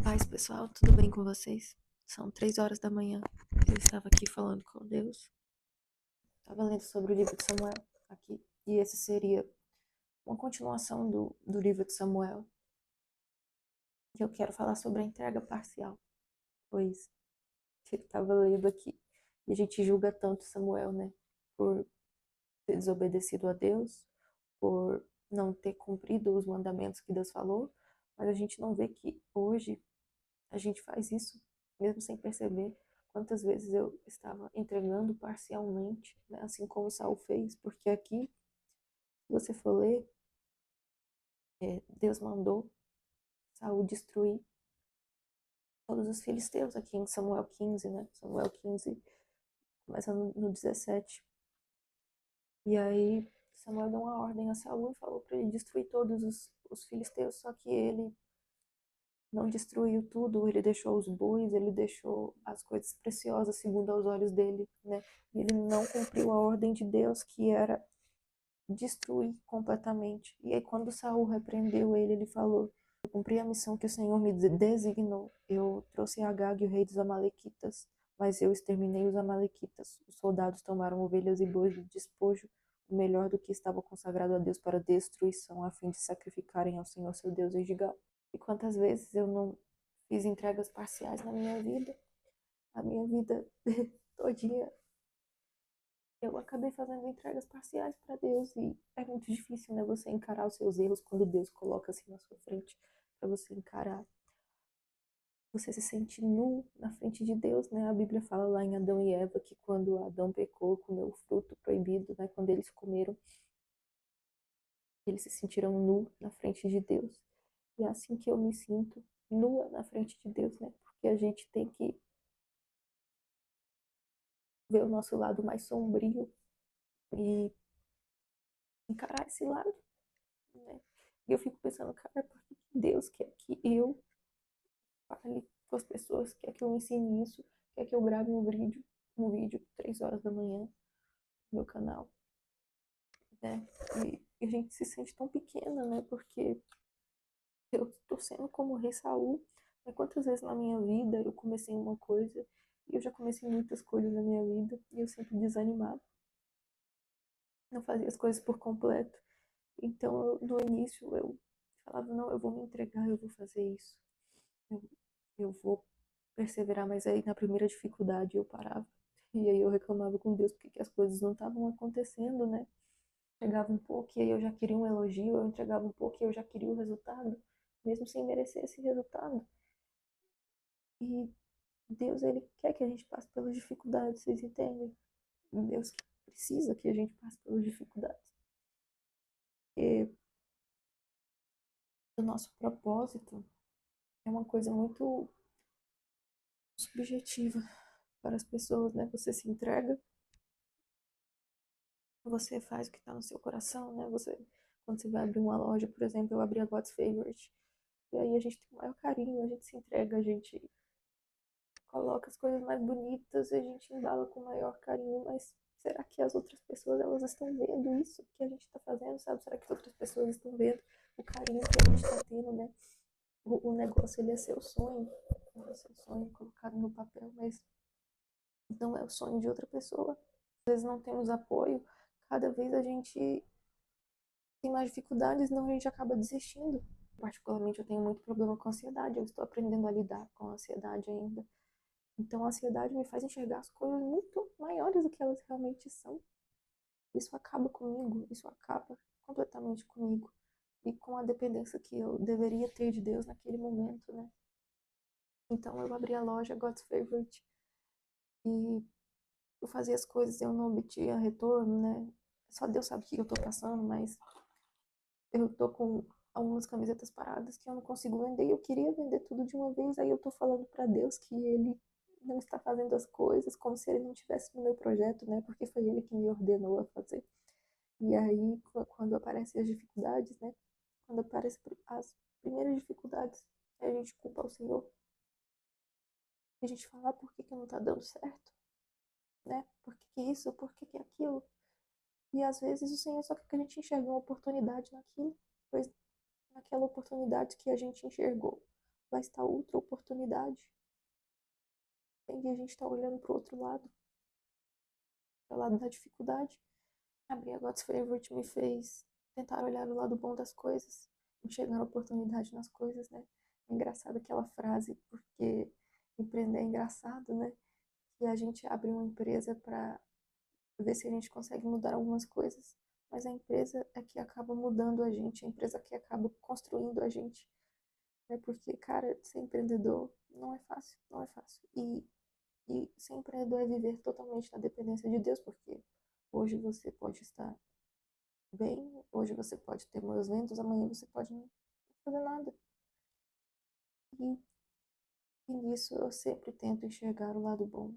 Paz, pessoal, tudo bem com vocês? São 3 horas da manhã. Eu estava aqui falando com Deus. Estava lendo sobre o livro de Samuel aqui. E esse seria uma continuação do livro de Samuel. E eu quero falar sobre a entrega parcial. Pois eu estava lendo aqui. E a gente julga tanto Samuel, né? Por ter desobedecido a Deus, por não ter cumprido os mandamentos que Deus falou. Mas a gente não vê que hoje a gente faz isso, mesmo sem perceber. Quantas vezes eu estava entregando parcialmente, né, assim como Saul fez, porque aqui, se você for ler, Deus mandou Saul destruir todos os filisteus aqui em Samuel 15, né? Samuel 15, começa no 17. E aí Samuel deu uma ordem a Saul e falou para ele destruir todos os filisteus, só que ele não destruiu tudo, ele deixou os bois, ele deixou as coisas preciosas segundo aos olhos dele, né? Ele não cumpriu a ordem de Deus, que era destruir completamente. E aí quando Saul repreendeu ele, ele falou: "Eu cumpri a missão que o Senhor me designou. Eu trouxe Agag, o rei dos amalequitas, mas eu exterminei os amalequitas. Os soldados tomaram ovelhas e bois de despojo, o melhor do que estava consagrado a Deus para destruição, a fim de sacrificarem ao Senhor seu Deus em Gilgal." E quantas vezes eu não fiz entregas parciais na minha vida? A minha vida todinha eu acabei fazendo entregas parciais para Deus, e é muito difícil, né, você encarar os seus erros quando Deus coloca assim na sua frente para você encarar. Você se sente nu na frente de Deus, né? A Bíblia fala lá em Adão e Eva que quando Adão pecou, comeu o fruto proibido, né, quando eles comeram, eles se sentiram nu na frente de Deus. E é assim que eu me sinto, nua na frente de Deus, né? Porque a gente tem que ver o nosso lado mais sombrio e encarar esse lado, né? E eu fico pensando, cara, por que Deus quer que eu fale com as pessoas, quer que eu ensine isso, quer que eu grave um vídeo 3 horas da manhã no meu canal, né? E a gente se sente tão pequena, né? Porque eu tô sendo como o rei Saul. Né? Quantas vezes na minha vida eu comecei uma coisa, e eu já comecei muitas coisas na minha vida, e eu sempre desanimava, não fazia as coisas por completo. Então, no início, eu falava, não, eu vou me entregar, eu vou fazer isso. Eu, eu vou perseverar, mas aí na primeira dificuldade eu parava. E aí eu reclamava com Deus porque que as coisas não estavam acontecendo, né? Chegava um pouco e aí eu já queria um elogio, eu entregava um pouco e eu já queria o resultado, mesmo sem merecer esse resultado. E Deus, ele quer que a gente passe pelas dificuldades, vocês entendem? Deus precisa que a gente passe pelas dificuldades. Porque o nosso propósito é uma coisa muito subjetiva para as pessoas, né? Você se entrega, você faz o que está no seu coração, né? Quando você vai abrir uma loja, por exemplo, eu abri a God's Favorite, e aí a gente tem o maior carinho, a gente se entrega, a gente coloca as coisas mais bonitas, a gente embala com o maior carinho, mas será que as outras pessoas, elas estão vendo isso que a gente está fazendo, sabe? Será que as outras pessoas estão vendo o carinho que a gente está tendo, né? O negócio, ele é seu sonho, é seu sonho colocado no papel, mas não é o sonho de outra pessoa. Às vezes não temos apoio, cada vez a gente tem mais dificuldades, não a gente acaba desistindo. Particularmente, eu tenho muito problema com ansiedade, eu estou aprendendo a lidar com a ansiedade ainda. Então, a ansiedade me faz enxergar as coisas muito maiores do que elas realmente são. Isso acaba comigo, isso acaba completamente comigo. E com a dependência que eu deveria ter de Deus naquele momento, né? Então, eu abri a loja God's Favorite e eu fazia as coisas, eu não obtinha retorno, né? Só Deus sabe o que eu tô passando, mas eu tô com algumas camisetas paradas que eu não consigo vender. E eu queria vender tudo de uma vez, aí eu tô falando para Deus que ele não está fazendo as coisas como se ele não tivesse no meu projeto, né? Porque foi ele que me ordenou a fazer. E aí, quando aparecem as dificuldades, né? Quando aparecem as primeiras dificuldades, a gente culpa o Senhor. A gente fala, por que que não tá dando certo, né? Por que que isso? Por que que aquilo? E às vezes o Senhor só quer que a gente enxergue uma oportunidade naquilo, pois naquela oportunidade que a gente enxergou, vai estar outra oportunidade. Entende? A gente está olhando para o outro lado, para o lado da dificuldade. Abrir a God's Favorite me fez tentar olhar o lado bom das coisas, enxergar a oportunidade nas coisas, né? É engraçado aquela frase, porque empreender é engraçado, né? Que a gente abre uma empresa para ver se a gente consegue mudar algumas coisas, mas a empresa é que acaba mudando a gente, a empresa que acaba construindo a gente, né? Porque, cara, ser empreendedor não é fácil, não é fácil. E ser empreendedor é viver totalmente na dependência de Deus, porque hoje você pode estar bem, hoje você pode ter bons ventos, amanhã você pode não fazer nada. E, e nisso eu sempre tento enxergar o lado bom,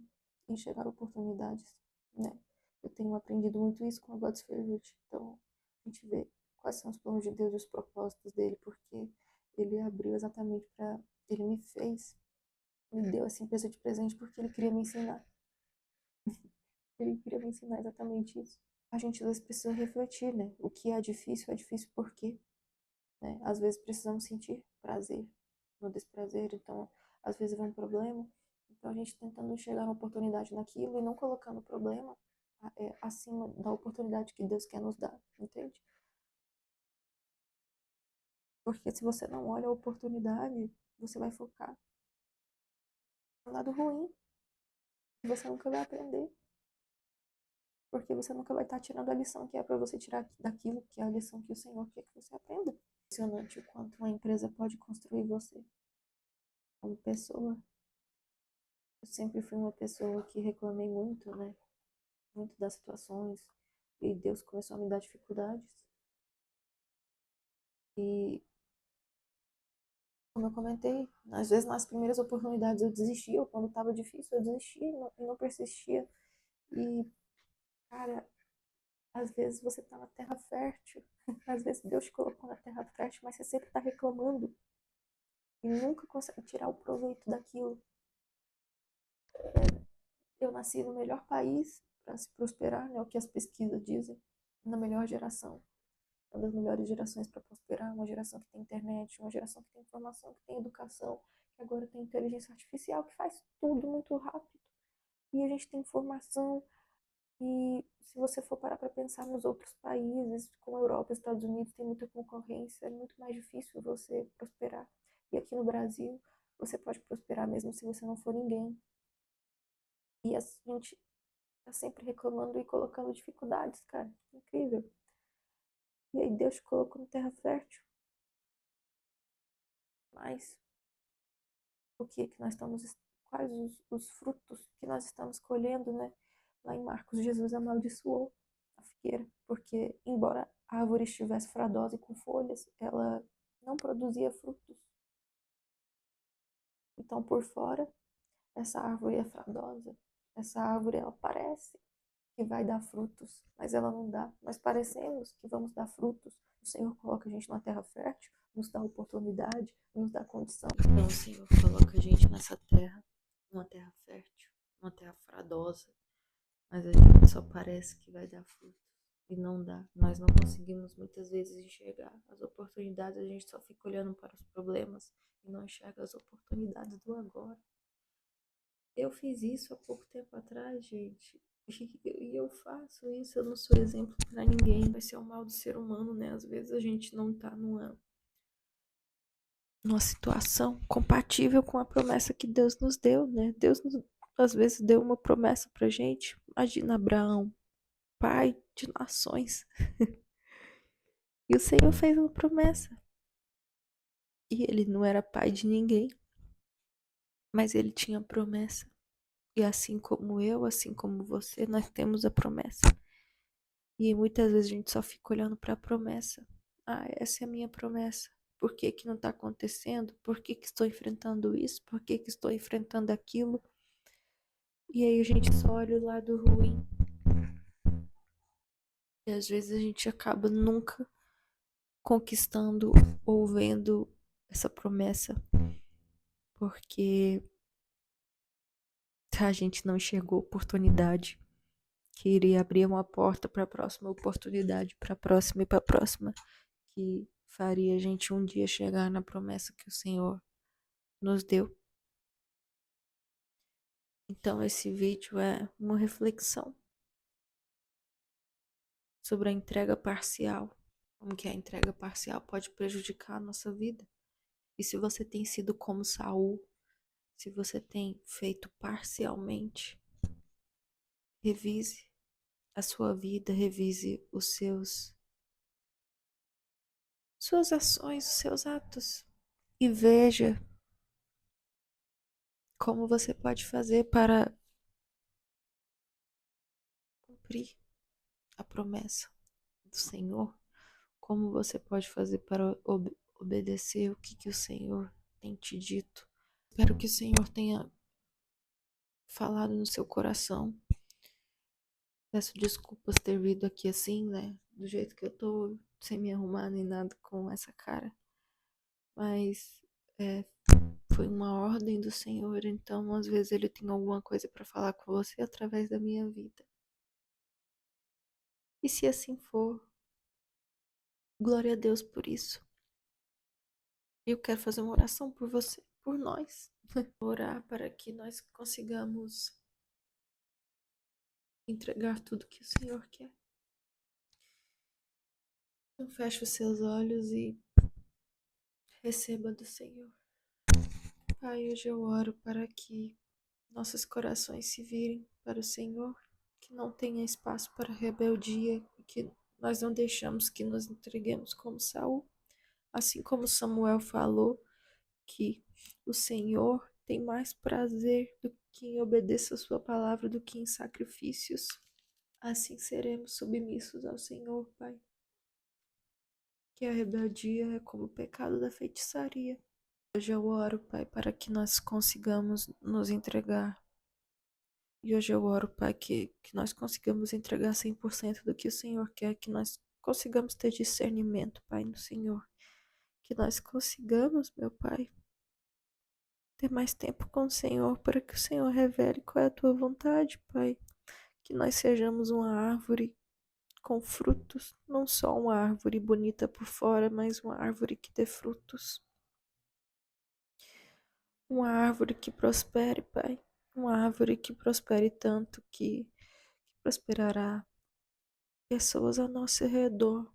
enxergar oportunidades, né? Eu tenho aprendido muito isso com a God's Favorite, então a gente vê quais são os planos de Deus e os propósitos dele, porque ele abriu exatamente para. Ele me fez, me deu essa empresa de presente porque ele queria me ensinar. Ele queria me ensinar exatamente isso. A gente às vezes precisa refletir, né? O que é difícil por quê? Né? Às vezes precisamos sentir prazer no desprazer, então às vezes vem um problema, então a gente tentando enxergar uma oportunidade naquilo e não colocando o problema acima da oportunidade que Deus quer nos dar, entende? Porque se você não olha a oportunidade, você vai focar no lado ruim e você nunca vai aprender, porque você nunca vai estar tirando a lição que é para você tirar daquilo que é a lição que o Senhor quer que você aprenda. É impressionante o quanto uma empresa pode construir você como pessoa. Eu sempre fui uma pessoa que reclamei muito, né? Muito das situações. E Deus começou a me dar dificuldades. E, como eu comentei, às vezes nas primeiras oportunidades eu desistia, ou quando estava difícil eu desistia e não persistia. E, cara, às vezes você tá na terra fértil. Às vezes Deus te colocou na terra fértil, mas você sempre tá reclamando. E nunca consegue tirar o proveito daquilo. Eu nasci no melhor país para se prosperar, né? O que as pesquisas dizem. Na melhor geração. Uma das melhores gerações para prosperar, uma geração que tem internet, uma geração que tem informação, que tem educação, que agora tem inteligência artificial, que faz tudo muito rápido. E a gente tem informação, e se você for parar para pensar nos outros países, como a Europa, Estados Unidos, tem muita concorrência, é muito mais difícil você prosperar. E aqui no Brasil, você pode prosperar mesmo se você não for ninguém. E a gente tá sempre reclamando e colocando dificuldades, cara. Incrível. E aí Deus te colocou na terra fértil. Mas o que nós estamos, quais os frutos que nós estamos colhendo, né? Lá em Marcos, Jesus amaldiçoou a figueira, porque embora a árvore estivesse fradosa e com folhas, ela não produzia frutos. Então, por fora, essa árvore é fradosa, essa árvore ela parece que vai dar frutos, mas ela não dá. Nós parecemos que vamos dar frutos. O Senhor coloca a gente na terra fértil, nos dá oportunidade, nos dá condição. Então o Senhor coloca a gente nessa terra, uma terra fértil, uma terra fradosa, mas a gente só parece que vai dar frutos e não dá. Nós não conseguimos muitas vezes enxergar as oportunidades, a gente só fica olhando para os problemas e não enxerga as oportunidades do agora. Eu fiz isso há pouco tempo atrás, gente. E eu faço isso, eu não sou exemplo pra ninguém. Vai ser o mal do ser humano, né? Às vezes a gente não tá numa situação compatível com a promessa que Deus nos deu, né? Às vezes deu uma promessa pra gente. Imagina Abraão, pai de nações. E o Senhor fez uma promessa. E ele não era pai de ninguém, mas ele tinha promessa. E assim como eu, assim como você, nós temos a promessa. E muitas vezes a gente só fica olhando para a promessa. Ah, essa é a minha promessa. Por que que não está acontecendo? Por que que estou enfrentando isso? Por que que estou enfrentando aquilo? E aí a gente só olha o lado ruim. E às vezes a gente acaba nunca conquistando ou vendo essa promessa. Porque a gente não enxergou oportunidade. Que iria abrir uma porta para a próxima oportunidade, para a próxima e para a próxima. Que faria a gente um dia chegar na promessa que o Senhor nos deu. Então esse vídeo é uma reflexão sobre a entrega parcial. Como que a entrega parcial pode prejudicar a nossa vida. E se você tem sido como Saul, se você tem feito parcialmente, revise a sua vida, revise suas ações, os seus atos e veja como você pode fazer para cumprir a promessa do Senhor, como você pode fazer para obedecer o que o Senhor tem te dito. Espero que o Senhor tenha falado no seu coração. Peço desculpas ter vindo aqui assim, né? Do jeito que eu tô, sem me arrumar nem nada com essa cara. Mas foi uma ordem do Senhor, então às vezes Ele tem alguma coisa para falar com você através da minha vida. E se assim for, glória a Deus por isso. Eu quero fazer uma oração por você, por nós. Orar para que nós consigamos entregar tudo que o Senhor quer. Então feche os seus olhos e receba do Senhor. Pai, hoje eu oro para que nossos corações se virem para o Senhor, que não tenha espaço para rebeldia, que nós não deixamos que nos entreguemos como Saul, assim como Samuel falou que o Senhor tem mais prazer do que em obedecer a sua palavra do que em sacrifícios. Assim seremos submissos ao Senhor, Pai. Que a rebeldia é como o pecado da feitiçaria. Hoje eu oro, Pai, para que nós consigamos nos entregar. E hoje eu oro, Pai, que nós consigamos entregar 100% do que o Senhor quer, que nós consigamos ter discernimento, Pai, no Senhor. Que nós consigamos, meu Pai, ter mais tempo com o Senhor, para que o Senhor revele qual é a tua vontade, Pai. Que nós sejamos uma árvore com frutos, não só uma árvore bonita por fora, mas uma árvore que dê frutos. Uma árvore que prospere, Pai. Uma árvore que prospere tanto que prosperará pessoas ao nosso redor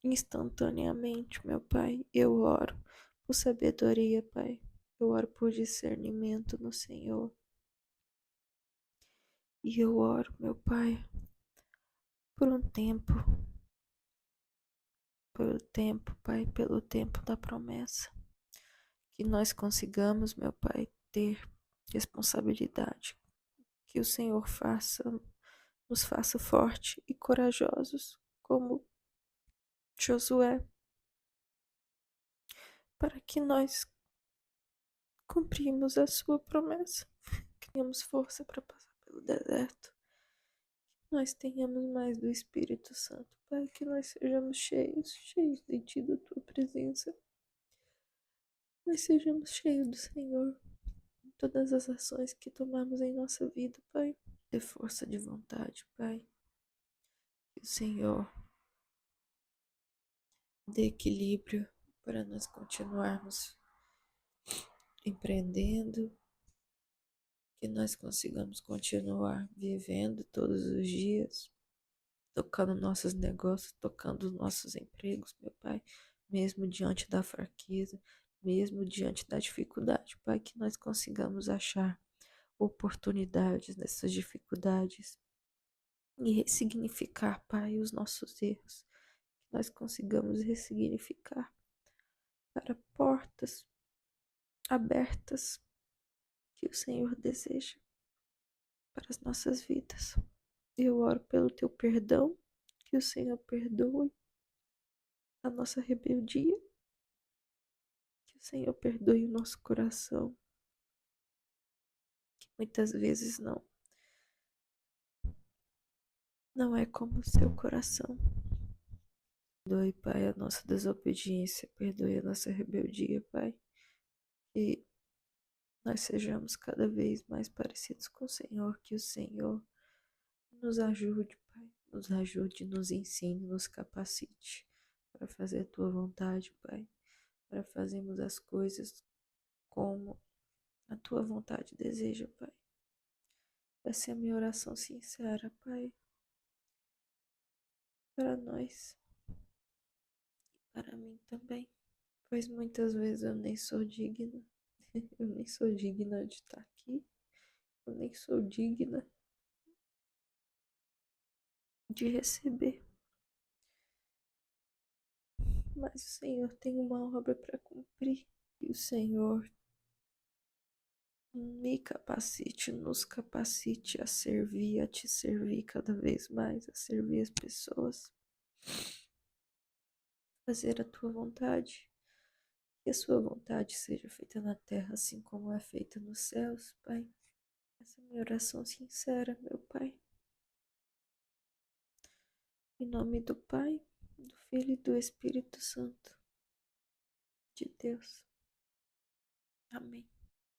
instantaneamente, meu Pai. Eu oro por sabedoria, Pai. Eu oro por discernimento no Senhor. E eu oro, meu Pai, por um tempo, pelo tempo, Pai, pelo tempo da promessa. Que nós consigamos, meu Pai, ter responsabilidade. Que o Senhor nos faça forte e corajosos, como Josué, para que nós cumprimos a sua promessa. Que tenhamos força para passar pelo deserto. Que nós tenhamos mais do Espírito Santo, Pai, que nós sejamos cheios, cheios de Ti, da Tua presença. Nós sejamos cheios do Senhor em todas as ações que tomamos em nossa vida, Pai. Dê força de vontade, Pai. Que o Senhor dê equilíbrio para nós continuarmos empreendendo, que nós consigamos continuar vivendo todos os dias, tocando nossos negócios, tocando nossos empregos, meu Pai, mesmo diante da fraqueza, mesmo diante da dificuldade, Pai, que nós consigamos achar oportunidades nessas dificuldades e ressignificar, Pai, os nossos erros, que nós consigamos ressignificar para portas abertas que o Senhor deseja para as nossas vidas. Eu oro pelo teu perdão, que o Senhor perdoe a nossa rebeldia, que o Senhor perdoe o nosso coração, que muitas vezes não é como o seu coração. Perdoe, Pai, a nossa desobediência, perdoe a nossa rebeldia, Pai, que nós sejamos cada vez mais parecidos com o Senhor, que o Senhor nos ajude, Pai, nos ajude, nos ensine, nos capacite para fazer a tua vontade, Pai, para fazermos as coisas como a tua vontade deseja, Pai. Essa é a minha oração sincera, Pai, para nós, para mim também, pois muitas vezes eu nem sou digna, eu nem sou digna de estar aqui, eu nem sou digna de receber, mas o Senhor tem uma obra para cumprir e o Senhor me capacite, nos capacite a servir, a te servir cada vez mais, a servir as pessoas, fazer a tua vontade. Que a sua vontade seja feita na terra, assim como é feita nos céus, Pai. Essa é a minha oração sincera, meu Pai. Em nome do Pai, do Filho e do Espírito Santo de Deus. Amém.